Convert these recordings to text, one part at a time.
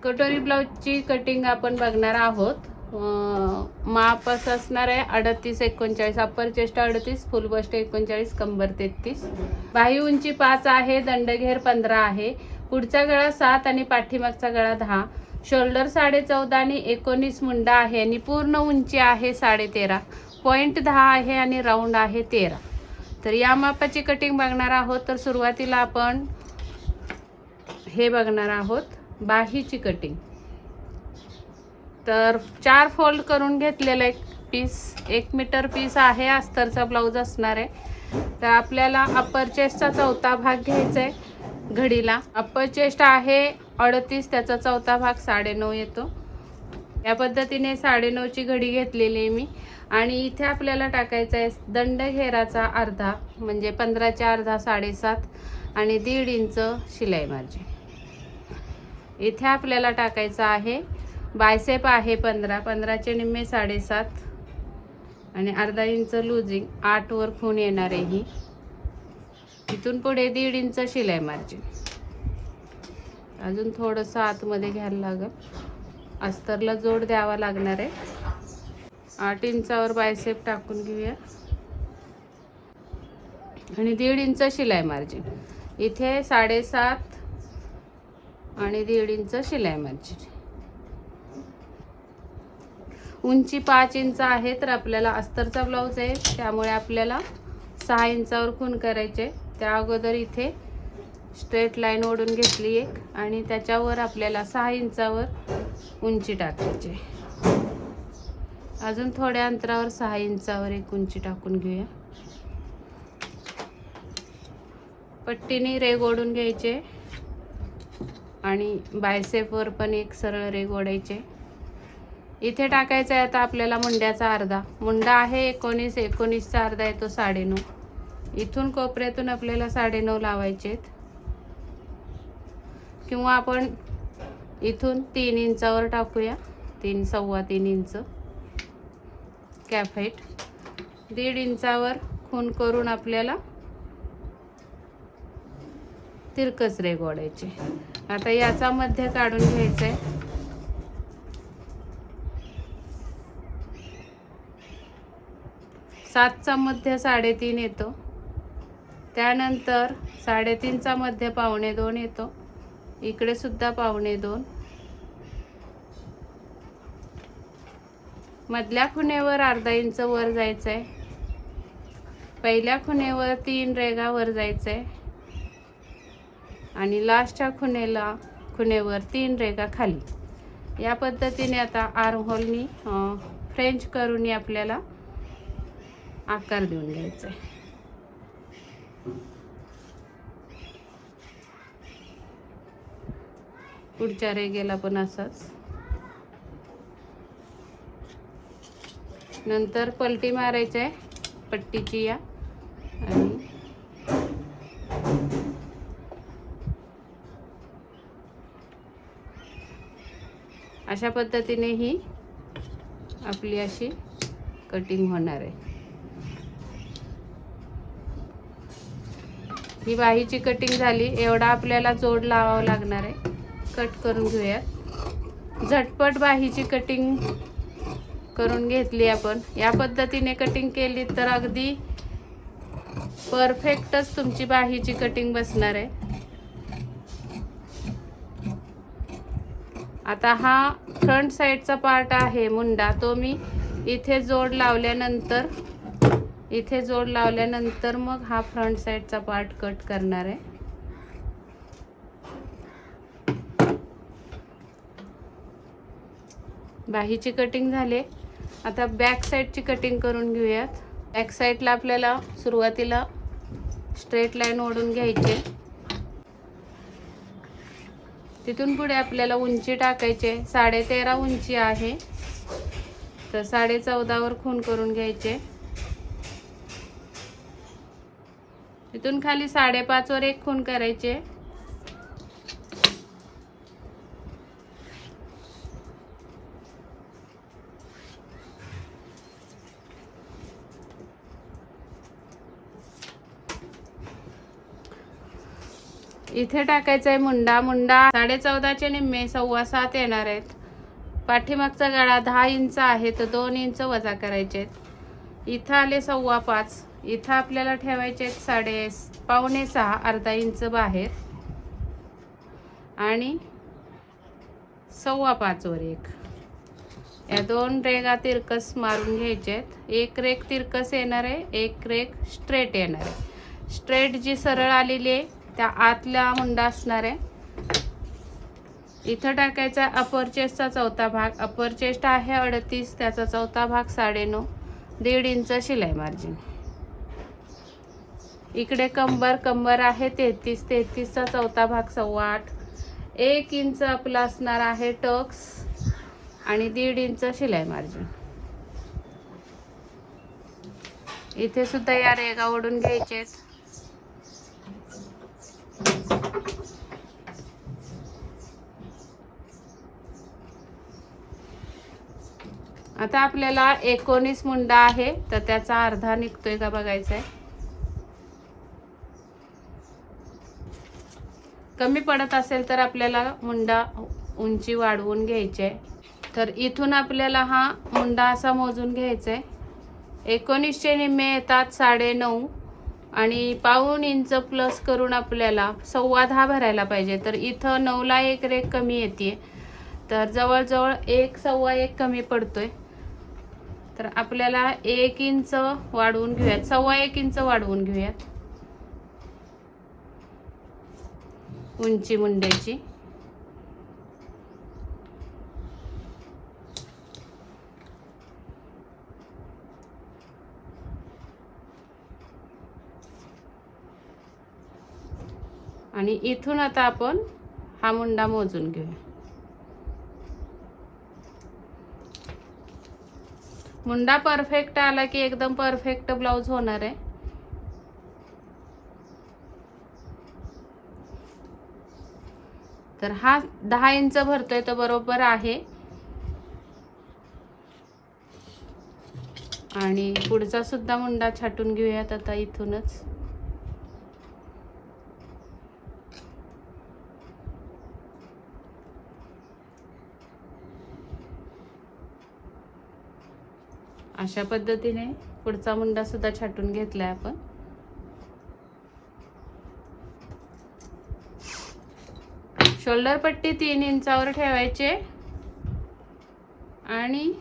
कटोरी ब्लाऊजची कटिंग आपण बघणार आहोत. माप असं असणार आहे 38-39, अप्पर चेस्ट 38, फुल बस्ट 39, कंबर 33. बाही उंची 5 आहे, दंडघेर 15 आहे, पुढचा गळा 7 आणि पाठीमागचा गळा 10, शोल्डर 14.5 आणि 19 मुंडा आहे आणि पूर्ण उंची आहे 13.5, पॉइंट 10 आहे आणि राऊंड आहे 13. तर या मापाची कटिंग बघणार आहोत. तर सुरुवातीला आपण हे बघणार आहोत बाहीची कटिंग. तर 4 फोल्ड करून घेतलेलं एक पीस, 1 मीटर पीस आहे, अस्तरचा ब्लाऊज असणार आहे. तर आपल्याला अप्पर चेस्टचा चौथा भाग घ्यायचा आहे घडीला. अप्पर चेस्ट आहे 38, त्याचा चौथा भाग 9.5 येतो. या पद्धतीने 9.5ची घडी घेतलेली आहे मी. आणि इथे आपल्याला टाकायचा आहे दंडघेराचा अर्धा, म्हणजे 15च्या अर्धा 7.5 आणि 1.5 इंच शिलाई मार्जिन. इथे आपल्याला टाकायचं आहे बायसेप आहे 15चे निम्मे 7.5 आणि अर्धा इंच लूजिंग, 8 वर खूण येणार आहे ही. इथून पुढे 1.5 इंच शिलाई मार्जिन. अजून थोडंसं आतमध्ये घ्यायला लागेल, अस्तरला जोड द्यावा लागणार आहे. 8 इंचावर बायसेप टाकून घेऊया आणि 1.5 इंच शिलाई मार्जिन. इथे 7.5 आणि 1.5 इंच शिलाई मार्जिन. उंची 5 इंच आहे. तर आपल्याला अस्तरचा ब्लाऊज आहे त्यामुळे आपल्याला 6 इंचावर खूण करायचे. त्या अगोदर इथे स्ट्रेट लाईन ओढून घेतली एक आणि त्याच्यावर आपल्याला 6 इंचावर उंची टाकायची. अजून थोड्या अंतरावर 6 इंचावर एक उंची टाकून घेऊया. पट्टीने रेघ ओढून घ्यायचे आणि बायसेपवर पण एक सरळ रेघ ओढायचे. इथे टाकायचं आहे आता आपल्याला मुंड्याचा अर्धा. मुंडा आहे 19, 19चा अर्धा येतो 9.5. इथून कोपऱ्यातून आपल्याला 9.5 लावायचे किंवा आपण इथून 3 इंचावर टाकूया, 3-3.25 इंच कॅप हाईट. 1.5 इंचावर खूण करून आपल्याला तिरकस रेघ ओढायचे. आता याचा मध्य काढून घ्यायचा आहे. सातचा मध्य 3.5 येतो, त्यानंतर 3.5चा मध्य 1.25 येतो, इकडे सुद्धा 1.25. मधल्या खुणेवर अर्धा इंच वर जायचं आहे. पहिल्या खुणेवर 3 रेघा वर जायचं आहे आणि लास्टच्या खुणेवर 3 रेघा खाली. या पद्धतीने आता आर्म होलनी फ्रेंच करून आपल्याला आकार देऊन घ्यायचा आहे. पुढच्या रेघेला पण असंच. नंतर पलटी मारायची आहे पट्टीची या आणि अशा पद्धतीने ही आपली अशी कटिंग होणार आहे. ही बाहीची कटिंग झाली. एवढा आपल्याला जोड लावावा लागणार आहे. कट करून घेऊयात. झटपट बाहीची कटिंग करून घेतली आपण. या पद्धतीने कटिंग केली तर अगदी परफेक्टच तुमची बाहीची कटिंग बसणार आहे. आता हा फ्रंट साईडचा पार्ट आहे मुंडा, तो मी इथे जोड लावल्यानंतर मग हा फ्रंट साईडचा पार्ट कट करणार आहे. बाहीची कटिंग झाली. आता बॅक साईडची कटिंग करून घेऊयात. बॅक साईडला आपल्याला सुरुवातीला स्ट्रेट लाईन ओढून घ्यायची. तिथून पुढे आपल्याला उंची टाकायचे. 13.5 उंची आहे, तर 14.5 वर खूण करून घ्यायचे. तिथून खाली 5.5 वर एक खूण करायचे. इथे टाकायचा आहे मुंडा. मुंडा 14.5चे निम्मे 7.25 येणार आहेत. पाठीमागचा गळा 10 इंच आहे तर 2 इंच वजा करायचे आहेत. इथं आले 5.25. इथं आपल्याला ठेवायचे आहेत 5.25, अर्धा इंच बाहेर आणि 5.25 वर एक. या 2 रेगा तिरकस मारून घ्यायचे आहेत. एक रेग तिरकस येणार आहे, एक रेग स्ट्रेट येणार आहे. स्ट्रेट जी सरळ आलेली आहे त्या आतला मुंडा असणार आहे. इथं टाकायचा अपर चेस्टचा चौथा भाग. अपर चेस्ट आहे 38, त्याचा चौथा भाग 9.5, 1.5 इंच शिलाई मार्जिन. इकडे कंबर आहे 33, 33चा चौथा भाग 8.25, 1 इंच आपला असणार आहे टक्स आणि 1.5 इंच शिलाई मार्जिन. इथे सुद्धा या रेगा ओढून घ्यायचे. आता आपल्याला 19 मुंडा आहे तर त्याचा अर्धा निघतोय का बघायचा आहे. कमी पडत असेल तर आपल्याला मुंडा उंची वाढवून घ्यायची आहे. तर इथून आपल्याला हा मुंडा असा मोजून घ्यायचा आहे. 19चे निम्मे येतात 9.5 आणि 1.25 इंच प्लस करून आपल्याला 10.15 भरायला पाहिजे. तर इथं 9ला एक रेग कमी येते तर जवळजवळ 1.15 कमी पडतोय. तर आपल्याला 1 इंच वाढवून घेऊयात, 1.25 इंच वाढवून घेऊयात उंची मुंड्याची. आणि इथून आता आपण हा मुंडा मोजून घेऊया. मुंडा परफेक्ट आला की एकदम परफेक्ट ब्लाउज होणार आहे. तर हा 10 इंच भरतोय तर बरोबर आहे. आणि पुढचा सुद्धा मुंडा छाटून घेऊयात आता इथूनच. अशा पद्धतीने पुढचा मुंडा सुद्धा छाटून घेतलाय आपण. शोल्डर पट्टी 3 इंचावर ठेवायचे आणि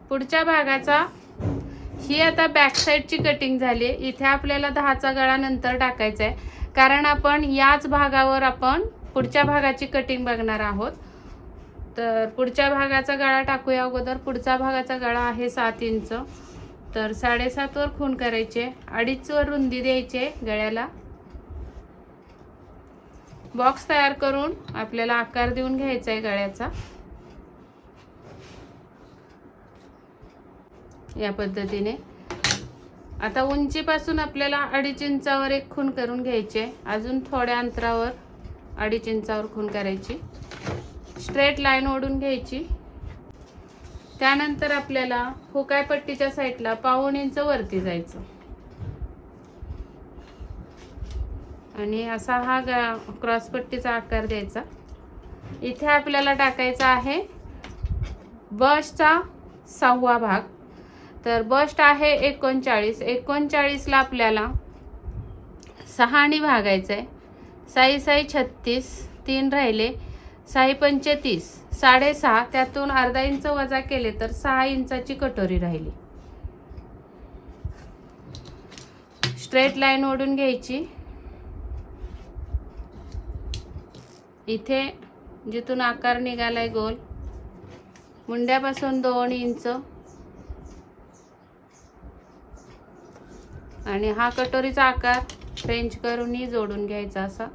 पुढच्या भागाचा ही आता बॅक साईडची कटिंग झाली. इथे आपल्याला 10चा गळा नंतर टाकायचा आहे कारण आपण याच भागावर आपण पुढच्या भागाची कटिंग बघणार आहोत. तर पुढच्या भागाचा गळा टाकूया अगोदर. पुढचा भागाचा गळा आहे 7 इंच तर 7.5 वर खून करायचे. 2.5 वर रुंदी द्यायचे गळ्याला. बॉक्स तयार करून आपल्याला आकार देऊन घ्यायचा आहे गळ्याचा. या पद्धतीने आता उंचीपासून आपल्याला 2.5 इंचावर एक खून करून घ्यायचे. अजून थोड्या अंतरावर 2.5 इंचावर खून करायची. स्ट्रेट लाईन ओढून घ्यायची. त्यानंतर आपल्याला हुकाय पट्टीच्या साईडला 1.25 इंच वरती जायचं आणि असा हा क्रॉस पट्टीचा आकार द्यायचा. इथे आपल्याला टाकायचा आहे बस्टचा 6वा भाग. तर बस्ट आहे 39. 39ला आपल्याला 6 भागायचं आहे. 6 36, 3 राहिले, 6 35, 6.5. त्यातून अर्धा इंच वजा केले तर 6 इंचाची कटोरी राहिली. स्ट्रेट लाईन ओढून घ्यायची. इथे जिथून आकार निघालाय गोल मुंड्यापासून 2 इंच आणि हा कटोरीचा आकार फ्रेंच करूनही जोडून घ्यायचा असा.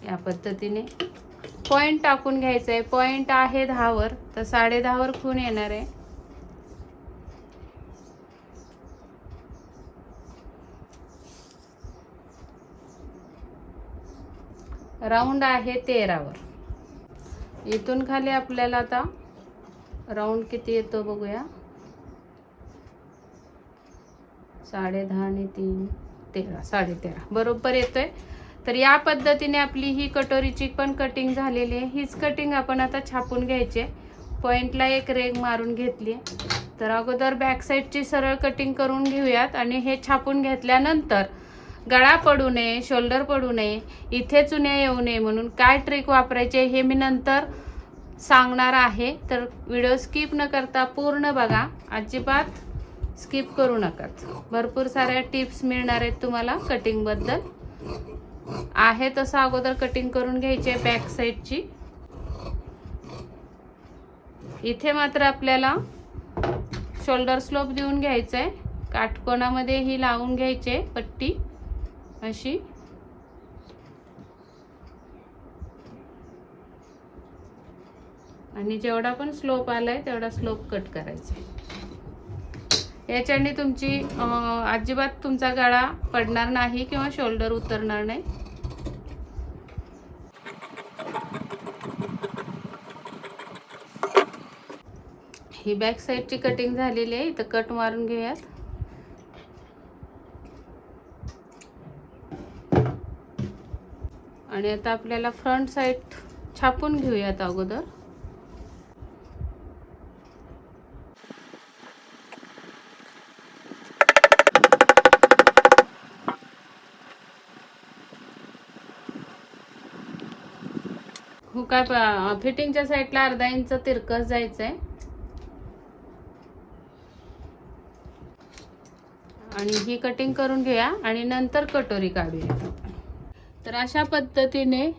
या पद्धतीने पॉइंट टाकून घ्यायचा आहे. पॉइंट आहे 10 वर तर 10.5 वर खून येणार आहे. राऊंड आहे 13 वर. इथून खाली आपल्याला आता राऊंड किती येतो बघूया. 10.5 आणि 3 13 13.5 बरोबर येतोय. तर या पद्धतीने आपली ही कटोरीची पण कटिंग झालेली आहे. हीच कटिंग आपण आता छापून घ्यायची आहे. पॉइंटला एक रेघ मारून घेतली. तर अगोदर बॅक साईडची सरळ कटिंग करून घेऊयात आणि हे छापून घेतल्यानंतर गळा पडू नये, शोल्डर पडू नये, इथे चुन्या येऊ नये म्हणून काय ट्रिक वापरायचे हे मी नंतर सांगणार आहे. तर व्हिडिओ स्किप न करता पूर्ण बघा, अजिबात स्किप करू नका. भरपूर साऱ्या टिप्स मिळणार आहेत तुम्हाला कटिंगबद्दल. आहे तसं अगोदर कटिंग करून घ्यायची आहे बॅक साईडची. इथे मात्र आपल्याला शोल्डर स्लोप देऊन घ्यायचं आहे. काटकोनामध्ये ही लावून घ्यायचे पट्टी अशी. आणि जेवढा पण स्लोप आलाय तेवढा स्लोप कट करायचा. याच्याने तुमची अजिबात तुमचा गळा पडणार नाही किंवा शोल्डर उतरणार नाही. ही बॅक साईडची कटिंग झालेली आहे. इथं कट मारून घेऊयात. आणि आता आपल्याला फ्रंट साईड छापून घेऊयात अगोदर. हुका फिटिंगच्या साईडला अर्धा इंच तिरकस जायचंय. आणि ही कटिंग करून घ्या आणि नंतर कटोरी काढूया. तर अशा पद्धतीने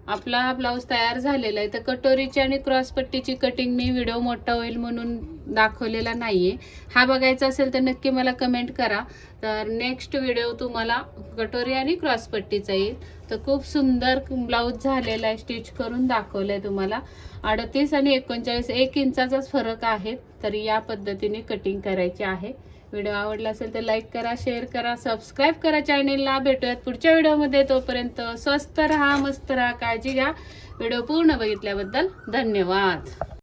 आपला हा ब्लाऊज तयार झालेला आहे. तर कटोरीची आणि क्रॉस पट्टीची कटिंग मी व्हिडिओ मोठा होईल म्हणून दाखवलेला नाहीये. हा बघायचा असेल तर नक्की मला कमेंट करा. तर नेक्स्ट व्हिडिओ तुम्हाला कटोरी आणि क्रॉस पट्टीचा येईल. तर खूप सुंदर ब्लाऊज झालेला आहे. स्टिच करून दाखवलंय तुम्हाला. 38 आणि 39 1 इंचाचाच फरक आहे. तर या पद्धतीने कटिंग करायची आहे. व्हिडिओ आवडला असेल तर लाईक करा, शेअर करा, सबस्क्राईब करा चॅनेलला. भेटूयात पुढच्या व्हिडिओमध्ये. तोपर्यंत स्वस्त राहा, मस्त राहा, काळजी घ्या. व्हिडिओ पूर्ण बघितल्याबद्दल धन्यवाद.